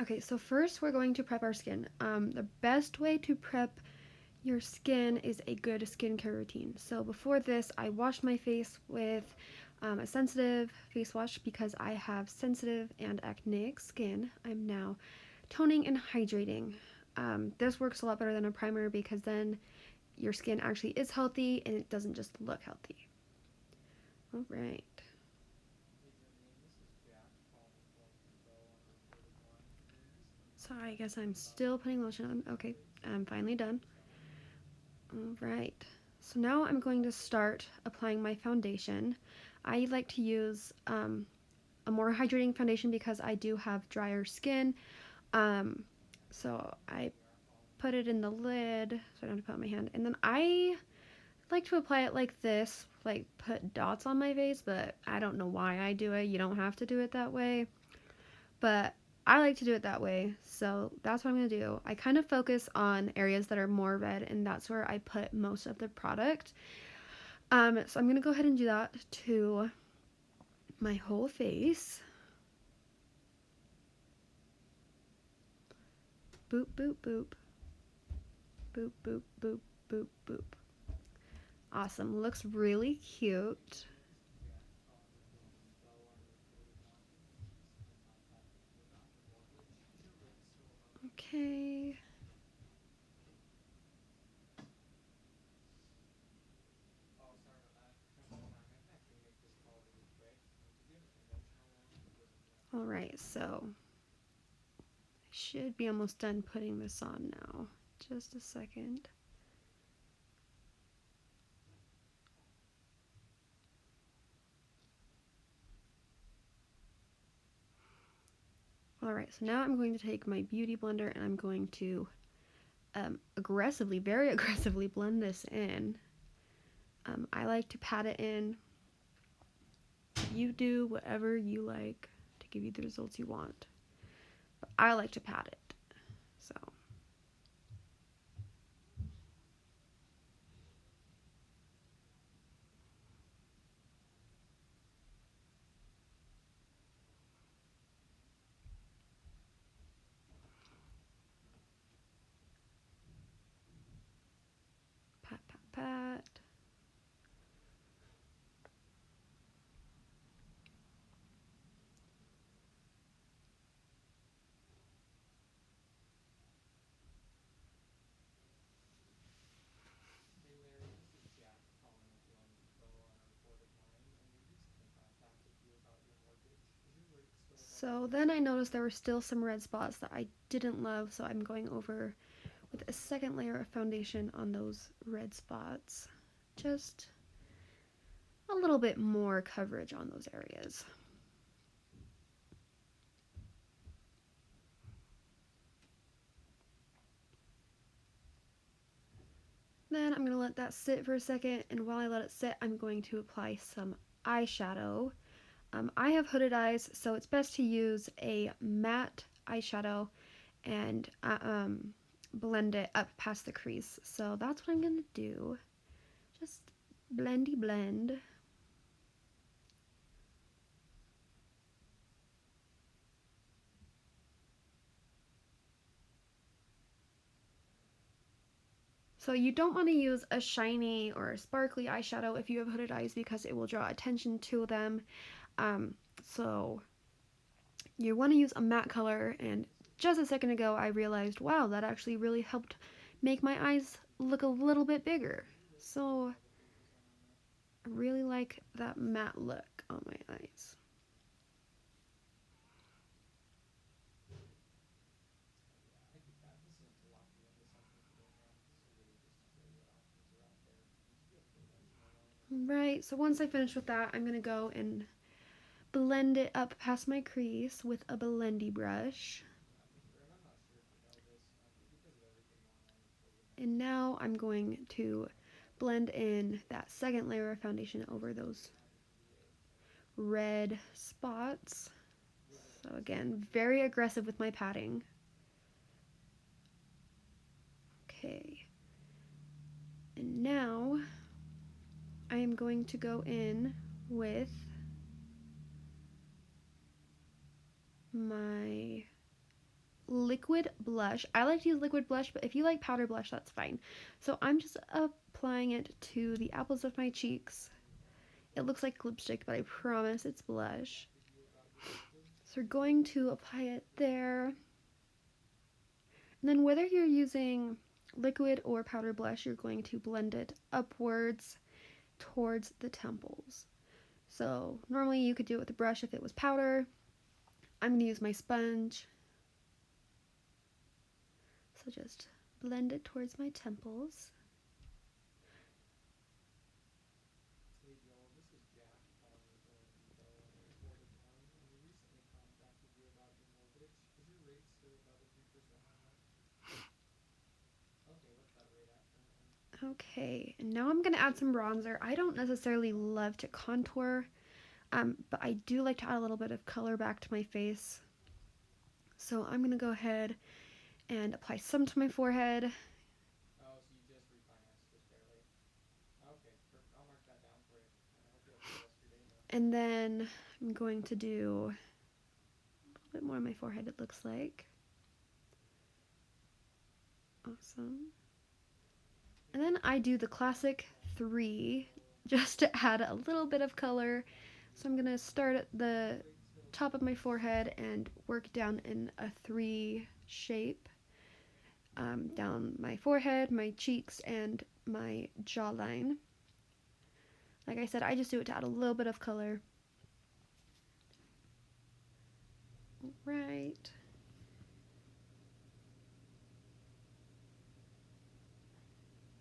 Okay, so first we're going to prep our skin. The best way to prep your skin is a good skincare routine. So before this, I washed my face with a sensitive face wash because I have sensitive and acneic skin. I'm now toning and hydrating. This works a lot better than a primer because then your skin actually is healthy and it doesn't just look healthy. All right. So I guess I'm still putting lotion on. Okay, I'm finally done. All right. So now I'm going to start applying my foundation. I like to use a more hydrating foundation because I do have drier skin. Um, so I put it in the lid so I don't have to put it on my hand. And then I like to apply it like this, like put dots on my face, but I don't know why I do it. You don't have to do it that way. But I like to do it that way, so that's what I'm going to do. I kind of focus on areas that are more red, and that's where I put most of the product. So I'm going to go ahead and do that to my whole face. Boop, boop, boop. Boop, boop, boop, boop, boop. Awesome. Looks really cute. Okay. Alright, so I should be almost done putting this on now. Just a second. Alright, so now I'm going to take my beauty blender and I'm going to aggressively, very aggressively blend this in. I like to pat it in. You do whatever you like to give you the results you want. But I like to pat it. So, pat, pat, pat. So then I noticed there were still some red spots that I didn't love, so I'm going over with a second layer of foundation on those red spots. Just a little bit more coverage on those areas. Then I'm going to let that sit for a second, and while I let it sit, I'm going to apply some eyeshadow. I have hooded eyes, so it's best to use a matte eyeshadow and blend it up past the crease. So that's what I'm going to do. Just blendy blend. So you don't want to use a shiny or a sparkly eyeshadow if you have hooded eyes because it will draw attention to them. Um, so you want to use a matte color, and just a second ago I realized, wow, that actually really helped make my eyes look a little bit bigger. So I really like that matte look on my eyes. Right, so once I finish with that, I'm going to go and blend it up past my crease with a blendy brush. And now I'm going to blend in that second layer of foundation over those red spots. So again, very aggressive with my patting. Okay. And now I am going to go in with my liquid blush. I like to use liquid blush, but if you like powder blush, that's fine. So I'm just applying it to the apples of my cheeks. It looks like lipstick, but I promise it's blush. So we're going to apply it there. And then whether you're using liquid or powder blush, you're going to blend it upwards towards the temples. So normally you could do it with a brush if it was powder. I'm going to use my sponge. So just blend it towards my temples. Okay, and now I'm going to add some bronzer. I don't necessarily love to contour, but I do like to add a little bit of color back to my face. So I'm going to go ahead and apply some to my forehead. And then I'm going to do a little bit more on my forehead, it looks like. Awesome. And then I do the classic 3 just to add a little bit of color. So I'm going to start at the top of my forehead and work down in a 3 shape. Down my forehead, my cheeks, and my jawline. Like I said, I just do it to add a little bit of color. Right.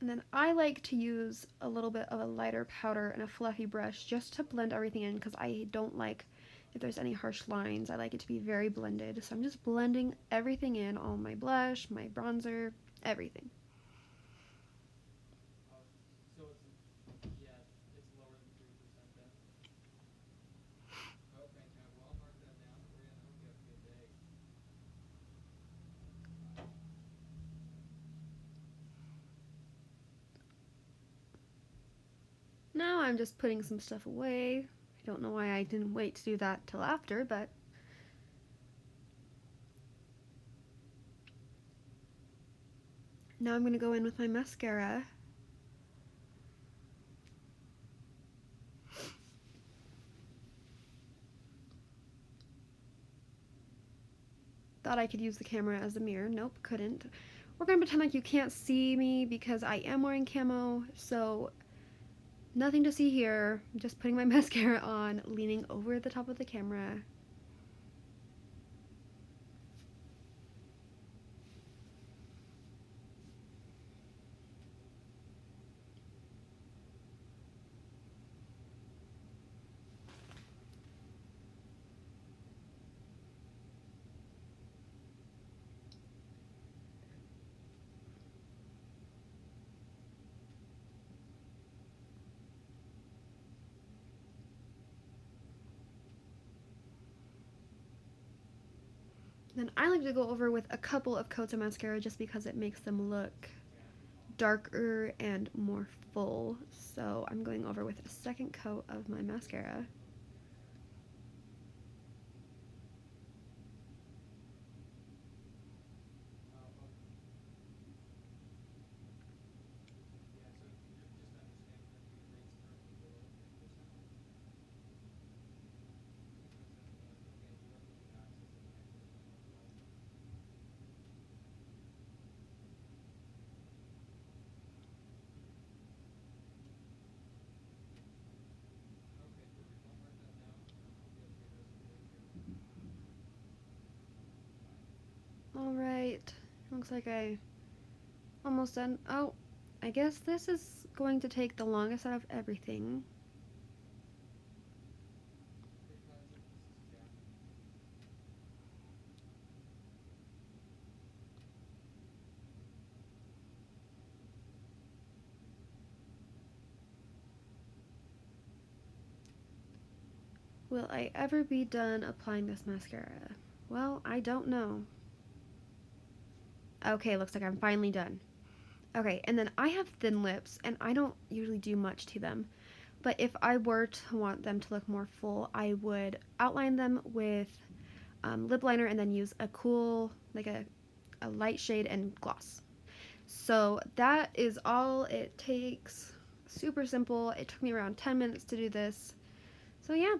And then I like to use a little bit of a lighter powder and a fluffy brush just to blend everything in because I don't like if there's any harsh lines. I like it to be very blended. So I'm just blending everything in, all my blush, my bronzer, everything. Now I'm just putting some stuff away. I don't know why I didn't wait to do that till after, but now I'm going to go in with my mascara. Thought I could use the camera as a mirror. Nope, couldn't. We're going to pretend like you can't see me because I am wearing camo, so nothing to see here. I'm just putting my mascara on, leaning over the top of the camera. Then I like to go over with a couple of coats of mascara just because it makes them look darker and more full. So I'm going over with a second coat of my mascara. Alright, looks like I almost done. Oh, I guess this is going to take the longest out of everything. Will I ever be done applying this mascara? Well, I don't know. Okay, looks like I'm finally done. Okay, and then I have thin lips, and I don't usually do much to them. But if I were to want them to look more full, I would outline them with lip liner and then use a cool, like a a light shade, and gloss. So that is all it takes. Super simple. It took me around 10 minutes to do this. So yeah,